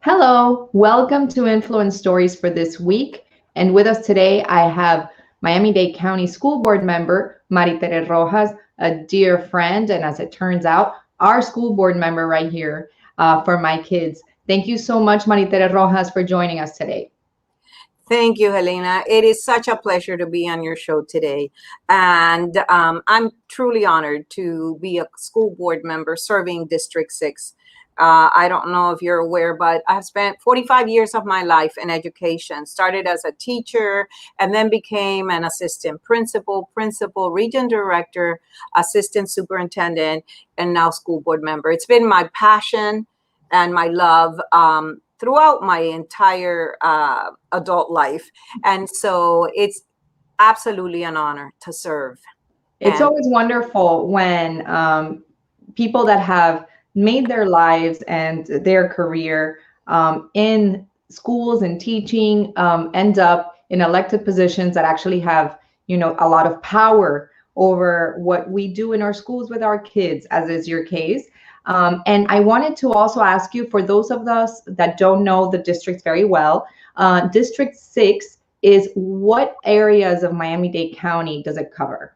Hello, welcome to Influence Stories for this week. And with us today, I have Miami-Dade County School Board member Mari Tere Rojas, a dear friend, and as it turns out, our school board member right here for my kids. Thank you so much, Mari Tere Rojas, for joining us today. Thank you, Helena. It is such a pleasure to be on your show today. And I'm truly honored to be a school board member serving District 6. I don't know if you're aware, but I've spent 45 years of my life in education. Started as a teacher and then became an assistant principal, region director, assistant superintendent, and now school board member. It's been my passion and my love throughout my entire adult life. And so it's absolutely an honor to serve. It's always wonderful when people that have made their lives and their career in schools and teaching end up in elected positions that actually have, a lot of power over what we do in our schools with our kids, as is your case. And I wanted to also ask you, for those of us that don't know the districts very well, District 6 is what areas of Miami-Dade County does it cover?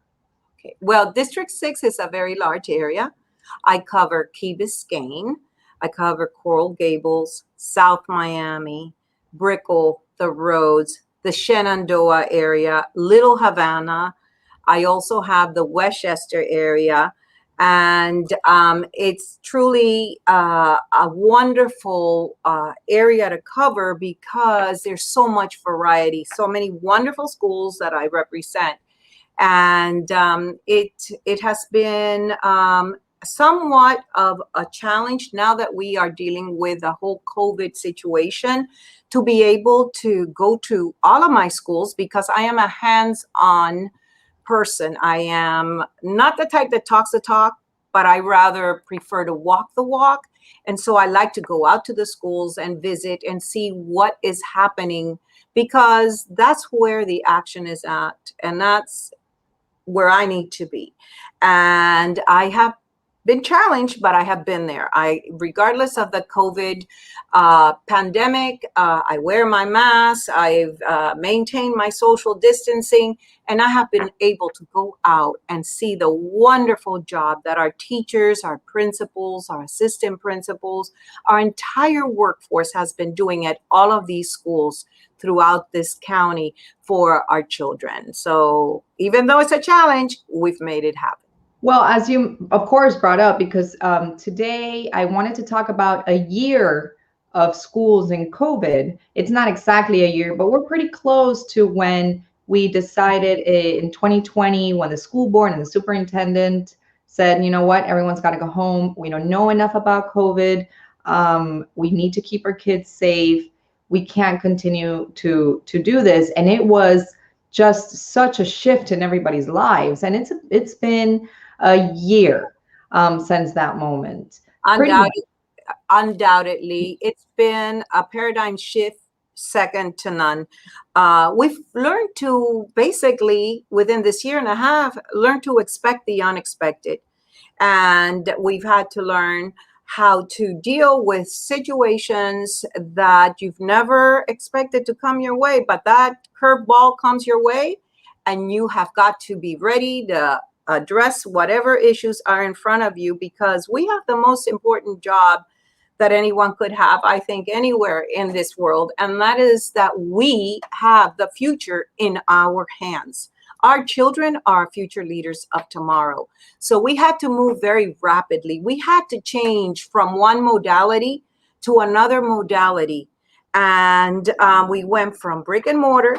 Okay. Well, District 6 is a very large area. I cover Key Biscayne, I cover Coral Gables, South Miami, Brickell, the Roads, the Shenandoah area, Little Havana. I also have the Westchester area. And it's truly a wonderful area to cover because there's so much variety, so many wonderful schools that I represent. And it has been somewhat of a challenge now that we are dealing with the whole COVID situation to be able to go to all of my schools because I am a hands-on person. I am not the type that talks the talk, but I rather prefer to walk the walk. And so I like to go out to the schools and visit and see what is happening because that's where the action is at. And that's where I need to be. And I have been challenged, but I have been there. Regardless of the COVID pandemic, I wear my mask, I've maintained my social distancing, and I have been able to go out and see the wonderful job that our teachers, our principals, our assistant principals, our entire workforce has been doing at all of these schools throughout this county for our children. So even though it's a challenge, we've made it happen. Well, as you, of course, brought up, because today I wanted to talk about a year of schools in COVID. It's not exactly a year, but we're pretty close to when we decided in 2020, when the school board and the superintendent said, you know what, everyone's got to go home. We don't know enough about COVID. We need to keep our kids safe. We can't continue to do this. And it was just such a shift in everybody's lives. And it's been a year since that moment. Undoubtedly, it's been a paradigm shift second to none. We've learned to basically, within this year and a half, learn to expect the unexpected. And we've had to learn how to deal with situations that you've never expected to come your way, but that curveball comes your way and you have got to be ready to address whatever issues are in front of you, because we have the most important job that anyone could have, I think, anywhere in this world. And that is that we have the future in our hands. Our children are future leaders of tomorrow. So we had to move very rapidly. We had to change from one modality to another modality. And we went from brick and mortar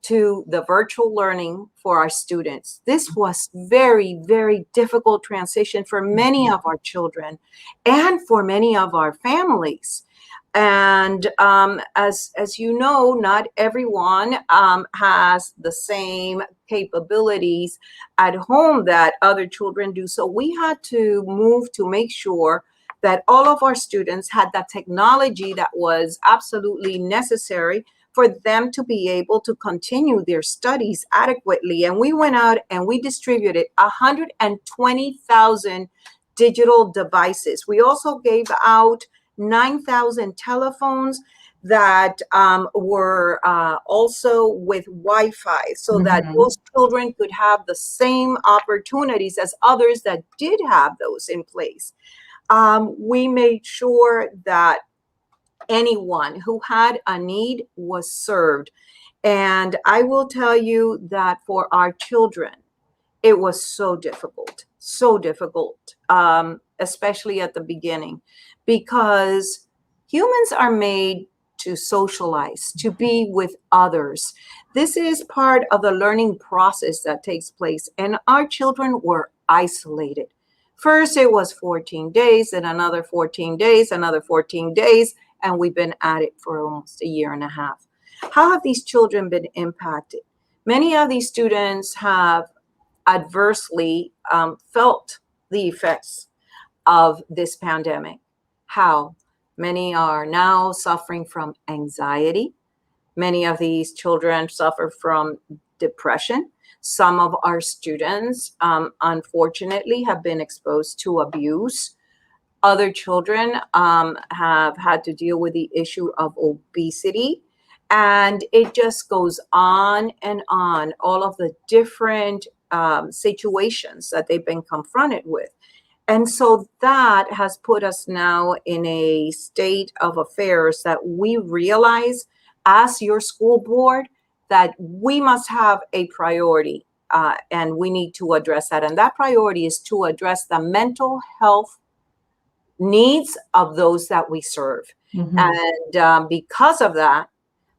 to the virtual learning for our students. This was very, very difficult transition for many of our children and for many of our families. And as you know, not everyone has the same capabilities at home that other children do. So we had to move to make sure that all of our students had that technology that was absolutely necessary for them to be able to continue their studies adequately. And we went out and we distributed 120,000 digital devices. We also gave out 9,000 telephones that were also with Wi-Fi, so that those children could have the same opportunities as others that did have those in place. We made sure that anyone who had a need was served. And I will tell you that for our children, it was so difficult, especially at the beginning, because humans are made to socialize, to be with others. This is part of the learning process that takes place, and our children were isolated. First, it was 14 days, and another 14 days, another 14 days, and we've been at it for almost a year and a half. How have these children been impacted? Many of these students have adversely felt the effects of this pandemic. How? Many are now suffering from anxiety. Many of these children suffer from depression. Some of our students, unfortunately, have been exposed to abuse. Other children have had to deal with the issue of obesity. And it just goes on and on, all of the different situations that they've been confronted with. And so that has put us now in a state of affairs that we realize as your school board that we must have a priority, and we need to address that. And that priority is to address the mental health needs of those that we serve. And because of that,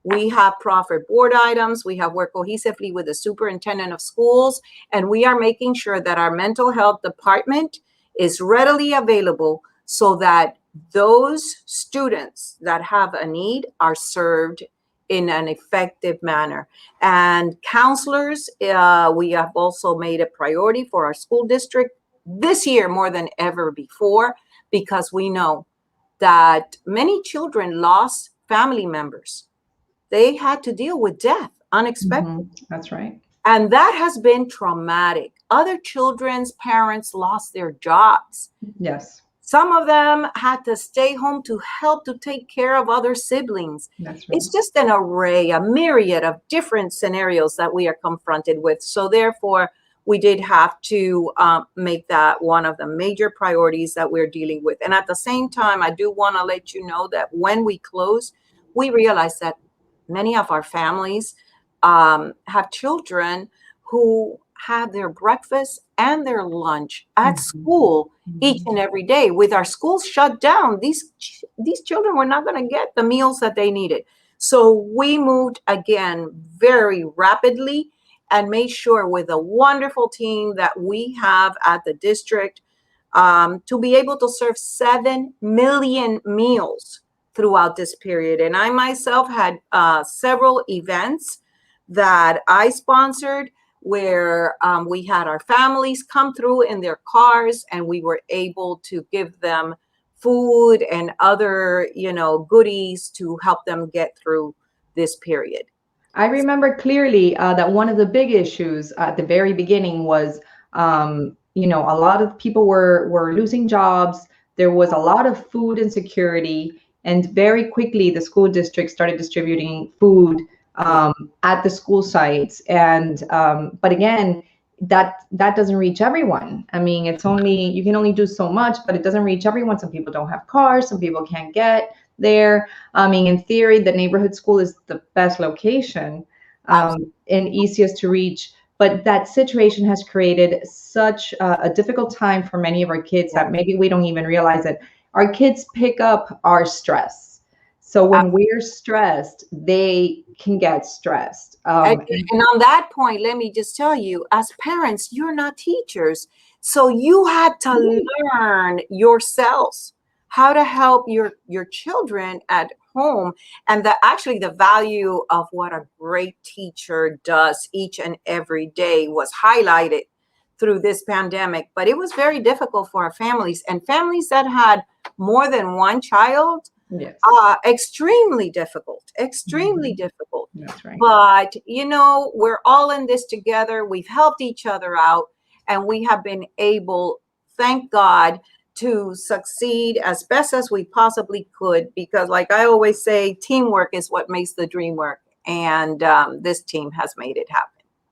we have proffered board items. We have worked cohesively with the superintendent of schools, and we are making sure that our mental health department is readily available so that those students that have a need are served in an effective manner. And counselors, we have also made a priority for our school district this year more than ever before, because we know that many children lost family members. They had to deal with death unexpectedly. That's right. And that has been traumatic. Other children's parents lost their jobs. Yes. Some of them had to stay home to help to take care of other siblings. That's right. It's just an array, a myriad of different scenarios that we are confronted with. So therefore, we did have to make that one of the major priorities that we're dealing with. And at the same time, I do want to let you know that when we close, we realize that many of our families have children who have their breakfast and their lunch at school each and every day. With our schools shut down, these children were not going to get the meals that they needed. So we moved again very rapidly and made sure with a wonderful team that we have at the district to be able to serve 7 million meals throughout this period. And I myself had several events that I sponsored where we had our families come through in their cars, and we were able to give them food and other, goodies to help them get through this period. I remember clearly that one of the big issues at the very beginning was, a lot of people were losing jobs. There was a lot of food insecurity, and very quickly the school district started distributing food at the school sites. And but again, that doesn't reach everyone. I mean, you can only do so much, but it doesn't reach everyone. Some people don't have cars. Some people can't get there. I mean, in theory, the neighborhood school is the best location and easiest to reach. But that situation has created such a difficult time for many of our kids that maybe we don't even realize it. Our kids pick up our stress. So when we're stressed, they can get stressed. And on that point, let me just tell you, as parents, you're not teachers. So you had to learn yourselves how to help your children at home, and the value of what a great teacher does each and every day was highlighted through this pandemic. But it was very difficult for our families, and families that had more than one child. Yes. Extremely difficult. That's right. But, we're all in this together. We've helped each other out, and we have been able, thank God, to succeed as best as we possibly could, because like I always say, teamwork is what makes the dream work. And this team has made it happen.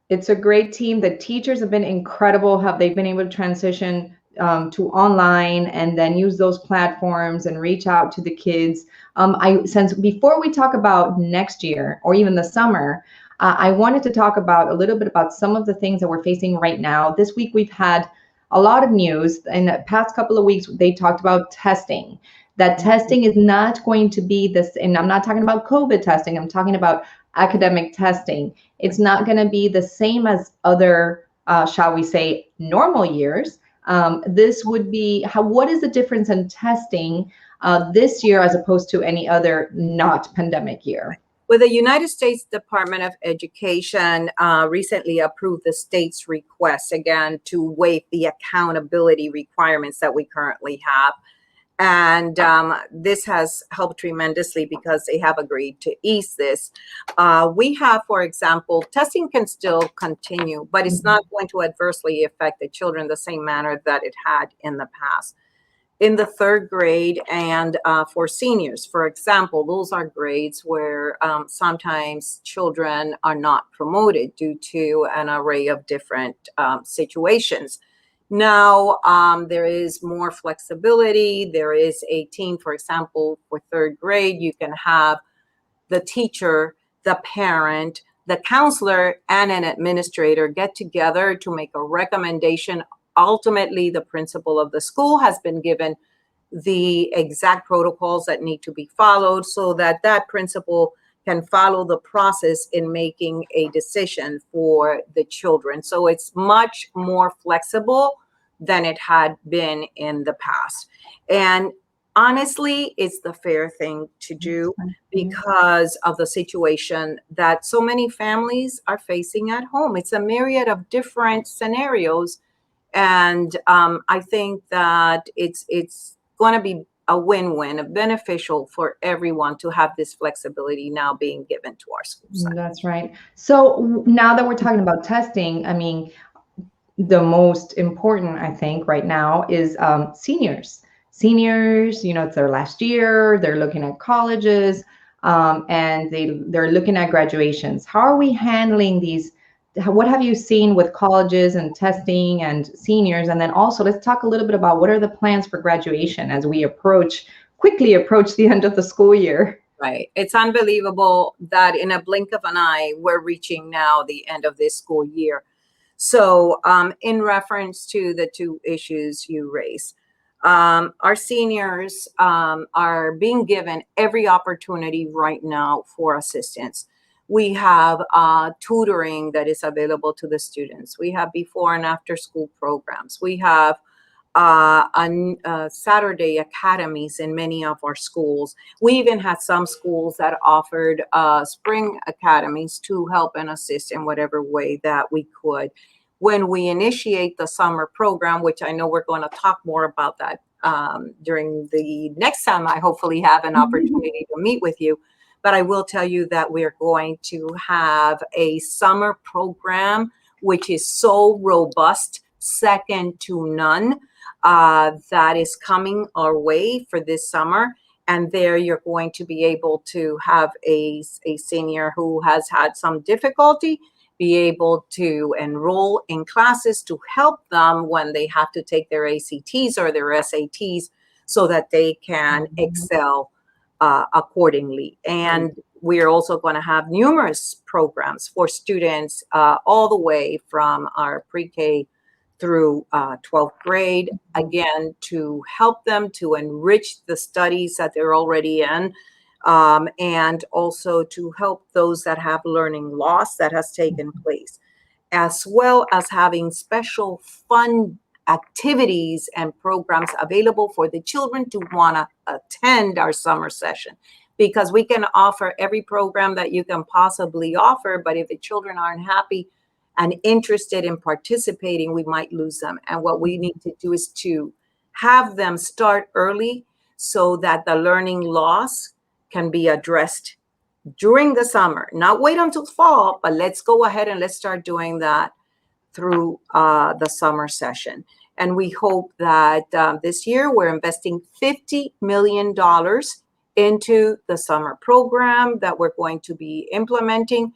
It's a great team. The teachers have been incredible. Have they've been able to transition to online and then use those platforms and reach out to the kids. Since before we talk about next year or even the summer, I wanted to talk about a little bit about some of the things that we're facing right now. This week we've had a lot of news. In the past couple of weeks, they talked about testing. That testing is not going to be this, and I'm not talking about COVID testing. I'm talking about academic testing. It's not going to be the same as other, shall we say, normal years. This would be what is the difference in testing this year as opposed to any other not pandemic year? Well, the United States Department of Education recently approved the state's request again to waive the accountability requirements that we currently have. And this has helped tremendously because they have agreed to ease this. We have, for example, testing can still continue, but it's not going to adversely affect the children the same manner that it had in the past. In the third grade and for seniors, for example, those are grades where sometimes children are not promoted due to an array of different situations. Now, there is more flexibility. There is a team, for example, for third grade, you can have the teacher, the parent, the counselor, and an administrator get together to make a recommendation. Ultimately, the principal of the school has been given the exact protocols that need to be followed so that that principal can follow the process in making a decision for the children. So it's much more flexible than it had been in the past. And honestly, it's the fair thing to do because of the situation that so many families are facing at home. It's a myriad of different scenarios. And I think that it's going to be a win-win, beneficial for everyone to have this flexibility now being given to our schools. That's right. So now that we're talking about testing, I mean, the most important, I think, right now is seniors. Seniors, it's their last year. They're looking at colleges, and they're looking at graduations. How are we handling these? What have you seen with colleges and testing and seniors? And then also, let's talk a little bit about what are the plans for graduation as we quickly approach the end of the school year. Right. It's unbelievable that in a blink of an eye, we're reaching now the end of this school year. So in reference to the two issues you raised, our seniors are being given every opportunity right now for assistance. We have tutoring that is available to the students. We have before and after school programs. We have Saturday academies in many of our schools. We even had some schools that offered spring academies to help and assist in whatever way that we could. When we initiate the summer program, which I know we're going to talk more about that during the next time I hopefully have an opportunity to meet with you. But I will tell you that we're going to have a summer program, which is so robust, second to none, that is coming our way for this summer. And there you're going to be able to have a senior who has had some difficulty be able to enroll in classes to help them when they have to take their ACTs or their SATs so that they can excel accordingly. And we're also going to have numerous programs for students all the way from our pre-K through 12th grade, again, to help them to enrich the studies that they're already in, and also to help those that have learning loss that has taken place, as well as having special fun activities and programs available for the children to want to attend our summer session, because we can offer every program that you can possibly offer, but if the children aren't happy and interested in participating, we might lose them. And what we need to do is to have them start early so that the learning loss can be addressed during the summer, not wait until fall, but let's go ahead and let's start doing that through the summer session. And we hope that this year we're investing $50 million into the summer program that we're going to be implementing.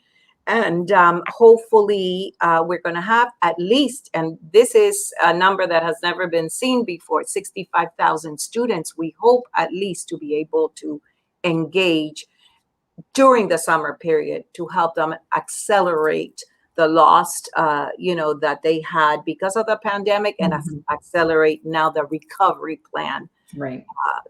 And hopefully we're going to have at least, and this is a number that has never been seen before, 65,000 students. We hope at least to be able to engage during the summer period to help them accelerate the lost, that they had because of the pandemic, and accelerate now the recovery plan Right.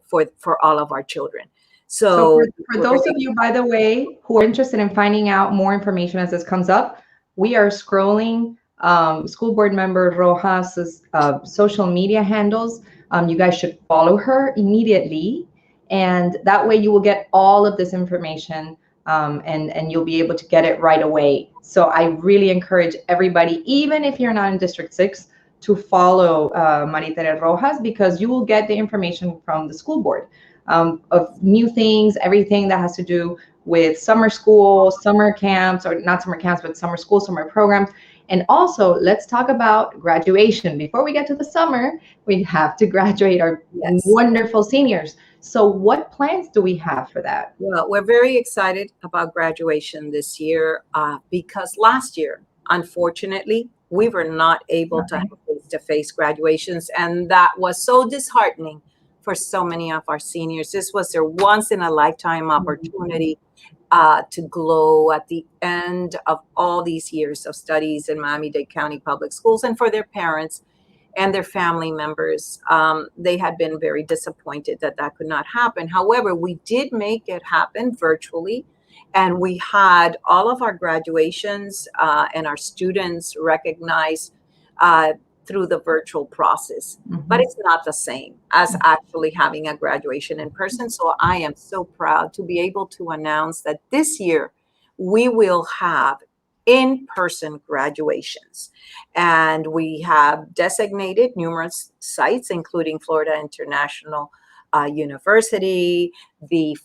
For all of our children. So for those of you, by the way, who are interested in finding out more information as this comes up, we are scrolling School Board Member Rojas's social media handles. You guys should follow her immediately, and that way you will get all of this information, and you'll be able to get it right away. So I really encourage everybody, even if you're not in District 6, to follow Mari Tere Rojas, because you will get the information from the school board. Of new things, everything that has to do with summer school, summer camps, or not summer camps, but summer school, summer programs. And also, let's talk about graduation. Before we get to the summer, we have to graduate our wonderful seniors. So what plans do we have for that? Well, we're very excited about graduation this year because last year, unfortunately, we were not able to have face-to-face graduations, and that was so disheartening for so many of our seniors. This was their once-in-a-lifetime opportunity to glow at the end of all these years of studies in Miami-Dade County Public Schools, and for their parents and their family members. They had been very disappointed that that could not happen. However, we did make it happen virtually, and we had all of our graduations and our students recognized through the virtual process. But it's not the same as actually having a graduation in person. So I am so proud to be able to announce that this year we will have in-person graduations. And we have designated numerous sites, including Florida International University, the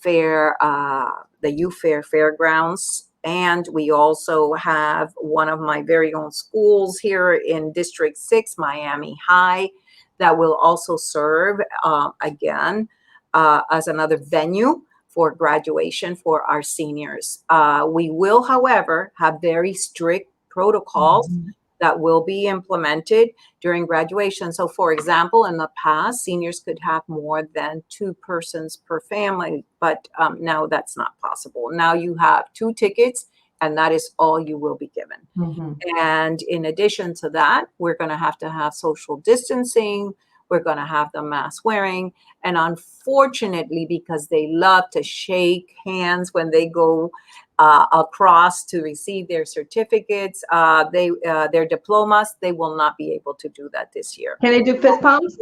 Youth Fair Fairgrounds, and we also have one of my very own schools here in District 6, Miami High, that will also serve again as another venue for graduation for our seniors. We will, however, have very strict protocols that will be implemented during graduation. So, for example, in the past, seniors could have more than 2 persons per family, but now that's not possible. Now you have 2 tickets, and that is all you will be given. And in addition to that, we're going to have social distancing. We're going to have the mask wearing. And unfortunately, because they love to shake hands when they go across to receive their certificates, their diplomas, they will not be able to do that this year. Can they do fist pumps?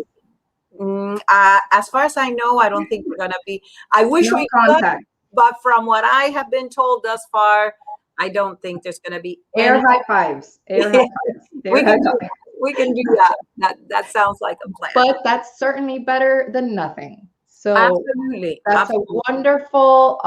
As far as I know, I don't think we're going to be. I wish we could, but from what I have been told thus far, I don't think there's going to be air high fives. Air high fives. We can do that. That sounds like a plan. But that's certainly better than nothing. So absolutely, that's a wonderful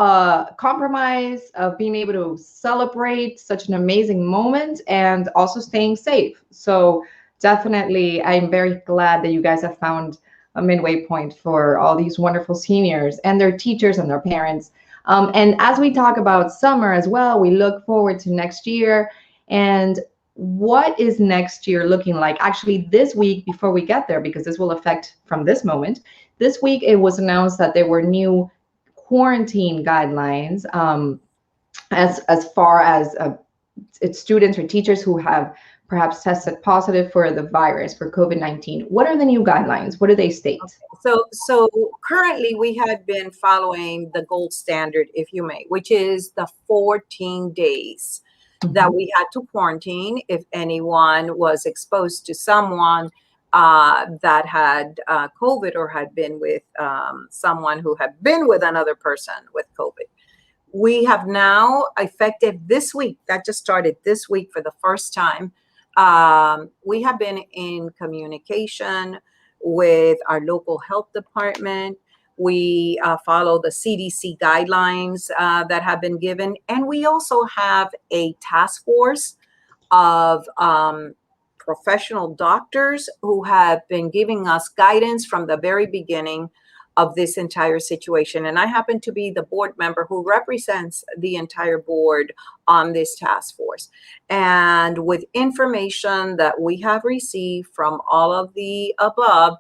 compromise of being able to celebrate such an amazing moment and also staying safe. So definitely, I'm very glad that you guys have found a midway point for all these wonderful seniors and their teachers and their parents. And as we talk about summer as well, we look forward to next year. And what is next year looking like? Actually, this week, before we get there, because this will affect from this moment, this week it was announced that there were new quarantine guidelines as far as it's students or teachers who have perhaps tested positive for the virus, for COVID-19. What are the new guidelines? What do they state? So currently we had been following the gold standard, if you may, which is the 14 days that we had to quarantine if anyone was exposed to someone that had COVID or had been with someone who had been with another person with COVID. We have now, effective this week, that just started this week for the first time, we have been in communication with our local health department. We follow the CDC guidelines that have been given. And we also have a task force of professional doctors who have been giving us guidance from the very beginning of this entire situation. And I happen to be the board member who represents the entire board on this task force. And with information that we have received from all of the above,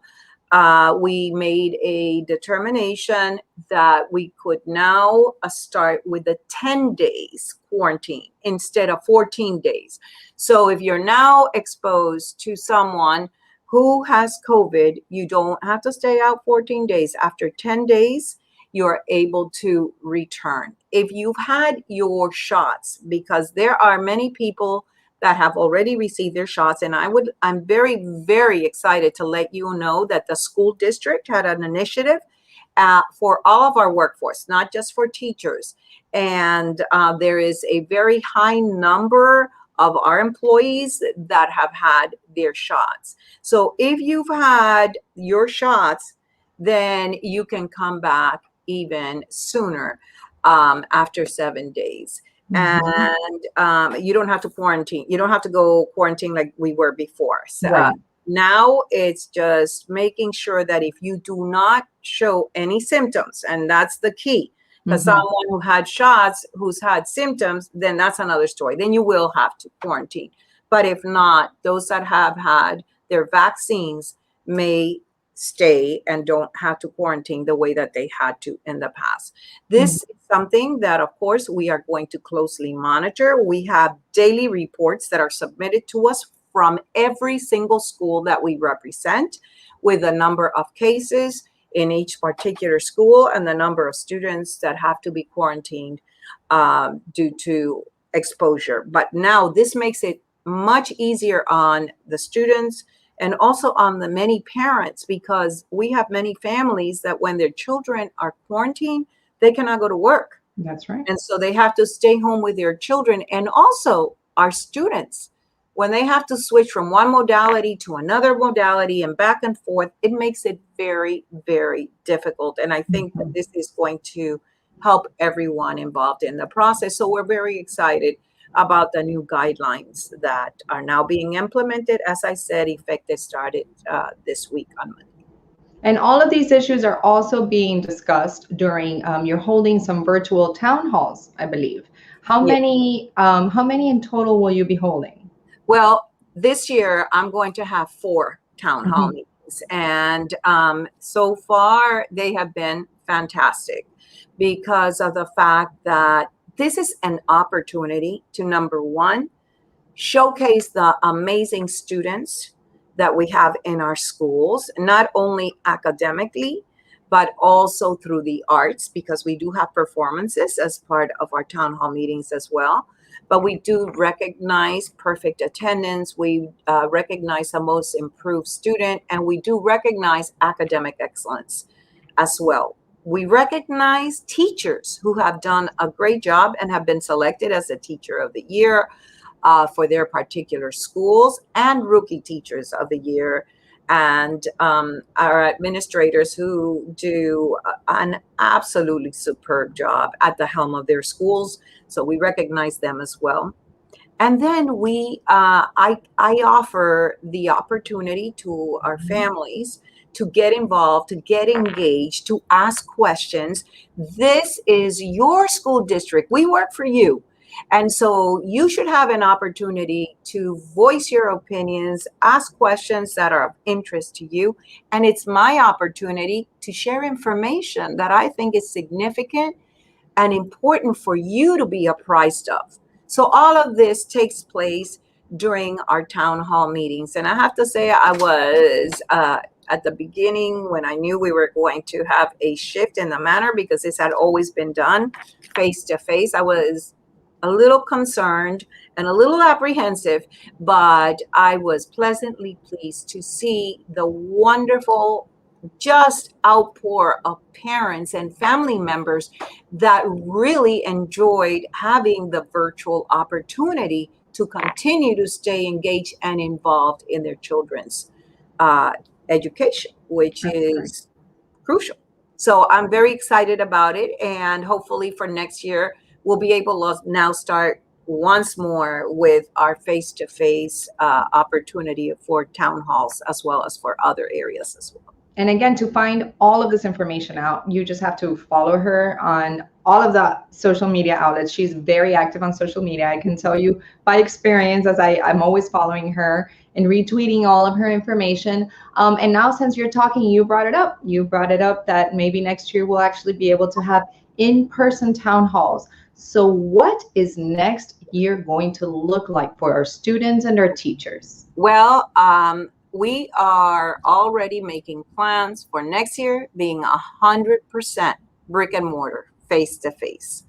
we made a determination that we could now start with a 10 days quarantine instead of 14 days. So if you're now exposed to someone who has COVID, you don't have to stay out 14 days. After 10 days, you're able to return. If you've had your shots, because there are many people that have already received their shots, and I'm very, very excited to let you know that the school district had an initiative for all of our workforce, not just for teachers. And there is a very high number of our employees that have had their shots. So if you've had your shots, then you can come back even sooner after 7 days. And you don't have to quarantine. You don't have to go quarantine like we were before. So Right. now it's just making sure that if you do not show any symptoms, and that's the key, because someone who had shots, who's had symptoms, then that's another story. Then you will have to quarantine. But if not, those that have had their vaccines may stay and don't have to quarantine the way that they had to in the past. This is something that, of course, we are going to closely monitor. We have daily reports that are submitted to us from every single school that we represent, with a number of cases in each particular school and the number of students that have to be quarantined due to exposure. But now this makes it much easier on the students and also on the many parents, because we have many families that when their children are quarantined, they cannot go to work. That's right. And so they have to stay home with their children. And also our students, when they have to switch from one modality to another modality and back and forth, it makes it very, very difficult. And I think that this is going to help everyone involved in the process. So we're very excited about the new guidelines that are now being implemented. As I said, effective started this week on Monday. And all of these issues are also being discussed during you're holding some virtual town halls, I believe. How many in total will you be holding? Well, this year I'm going to have 4 town hall meetings, and so far they have been fantastic because of the fact that this is an opportunity to, number one, showcase the amazing students that we have in our schools, not only academically, but also through the arts, because we do have performances as part of our town hall meetings as well. But we do recognize perfect attendance. We recognize the most improved student, and we do recognize academic excellence as well. We recognize teachers who have done a great job and have been selected as the Teacher of the Year for their particular schools, and Rookie Teachers of the Year, and our administrators who do an absolutely superb job at the helm of their schools. So we recognize them as well. And then I offer the opportunity to our families to get involved, to get engaged, to ask questions. This is your school district. We work for you. And so you should have an opportunity to voice your opinions, ask questions that are of interest to you. And it's my opportunity to share information that I think is significant and important for you to be apprised of. So all of this takes place during our town hall meetings. And I have to say, I was at the beginning, when I knew we were going to have a shift in the manner, because this had always been done face to face, I was a little concerned and a little apprehensive, but I was pleasantly pleased to see the wonderful just outpour of parents and family members that really enjoyed having the virtual opportunity to continue to stay engaged and involved in their children's education, which is crucial. So I'm very excited about it, and hopefully for next year we'll be able to now start once more with our face-to-face opportunity for town halls, as well as for other areas as well. And again, to find all of this information out, you just have to follow her on all of the social media outlets. She's very active on social media. I can tell you by experience, as I'm always following her and retweeting all of her information. And now, since you're talking, you brought it up. You brought it up that maybe next year we'll actually be able to have in-person town halls. So what is next year going to look like for our students and our teachers? Well, we are already making plans for next year being 100% brick and mortar, face-to-face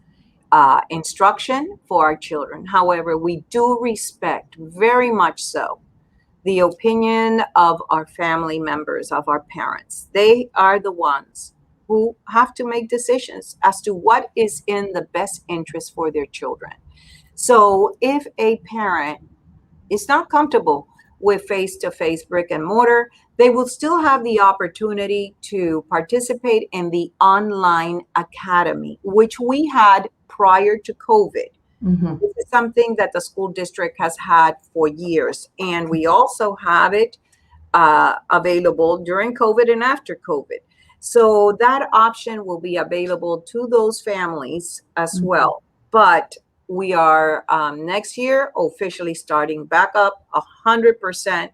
instruction for our children. However, we do respect very much so the opinion of our family members, of our parents. They are the ones who have to make decisions as to what is in the best interest for their children. So if a parent is not comfortable with face-to-face brick and mortar, they will still have the opportunity to participate in the online academy, which we had prior to COVID. Mm-hmm. This is something that the school district has had for years, and we also have it available during COVID and after COVID. So that option will be available to those families as well. But we are next year officially starting back up 100%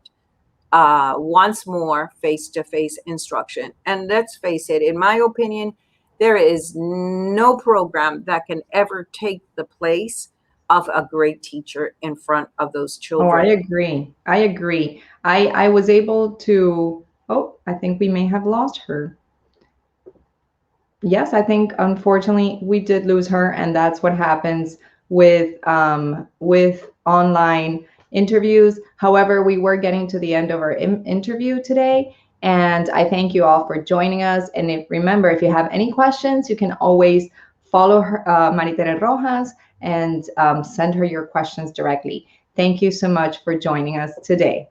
once more face-to-face instruction. And let's face it, in my opinion, there is no program that can ever take the place of a great teacher in front of those children. Oh, I agree. I agree. I was able to, oh, I think we may have lost her. Yes, I think unfortunately we did lose her, and that's what happens with online interviews. However, we were getting to the end of our interview today, and I thank you all for joining us. And remember, if you have any questions, you can always follow her, Mari Tere Rojas, and send her your questions directly. Thank you so much for joining us today.